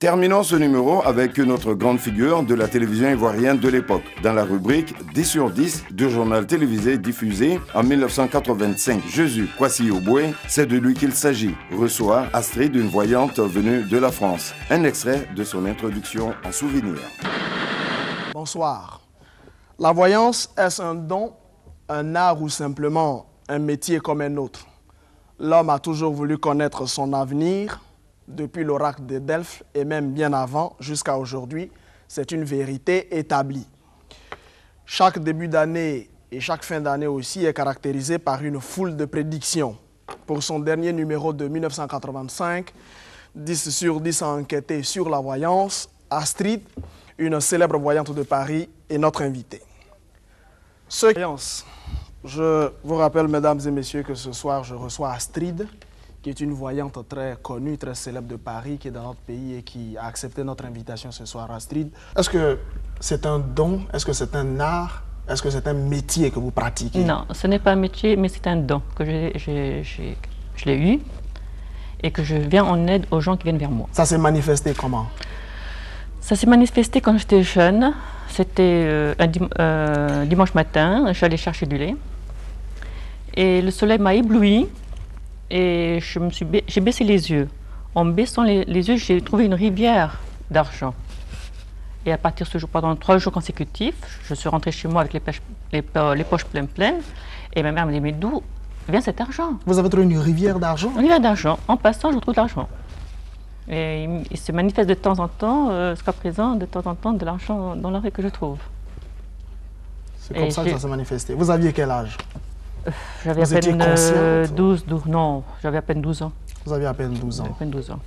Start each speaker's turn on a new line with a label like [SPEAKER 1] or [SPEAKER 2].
[SPEAKER 1] Terminons ce numéro avec une autre grande figure de la télévision ivoirienne de l'époque, dans la rubrique 10 sur 10 du journal télévisé diffusé en 1985. Jésus Kwasi Oboué, c'est de lui qu'il s'agit, reçoit Astrid, une voyante venue de la France. Un extrait de son introduction en souvenir.
[SPEAKER 2] Bonsoir. La voyance, est-ce un don, un art ou simplement un métier comme un autre? L'homme a toujours voulu connaître son avenir. Depuis l'oracle de Delphes et même bien avant, jusqu'à aujourd'hui, c'est une vérité établie. Chaque début d'année et chaque fin d'année aussi est caractérisé par une foule de prédictions. Pour son dernier numéro de 1985, 10 sur 10 a enquêté sur la voyance. Astrid, une célèbre voyante de Paris, est notre invitée. Je vous rappelle, mesdames et messieurs, que ce soir, je reçois Astrid, qui est une voyante très connue, très célèbre de Paris, qui est dans notre pays et qui a accepté notre invitation ce soir. Astrid, est-ce que c'est un don? Est-ce que c'est un art? Est-ce que c'est un métier que vous pratiquez?
[SPEAKER 3] Non, ce n'est pas un métier, mais c'est un don que je l'ai eu et que je viens en aide aux gens qui viennent vers moi.
[SPEAKER 2] Ça s'est manifesté comment?
[SPEAKER 3] Ça s'est manifesté quand j'étais jeune. C'était un dimanche matin, j'allais chercher du lait et le soleil m'a ébloui. Et j'ai baissé les yeux. En baissant les yeux, j'ai trouvé une rivière d'argent. Et à partir de ce jour, pendant 3 jours consécutifs, je suis rentrée chez moi avec les poches pleines. Et ma mère me dit, mais d'où vient cet argent?
[SPEAKER 2] Vous avez trouvé une rivière d'argent?
[SPEAKER 3] Une rivière d'argent. En passant, je trouve de l'argent. Et il se manifeste de temps en temps, jusqu'à présent, de temps en temps, de l'argent dans la rue que je trouve.
[SPEAKER 2] C'est comme ça que ça s'est manifesté. Vous aviez quel âge?
[SPEAKER 3] J'avais à peine 12 ans. J'avais à peine 12 ans.
[SPEAKER 2] Vous aviez à peine 12 ans.
[SPEAKER 3] À peine 12 ans.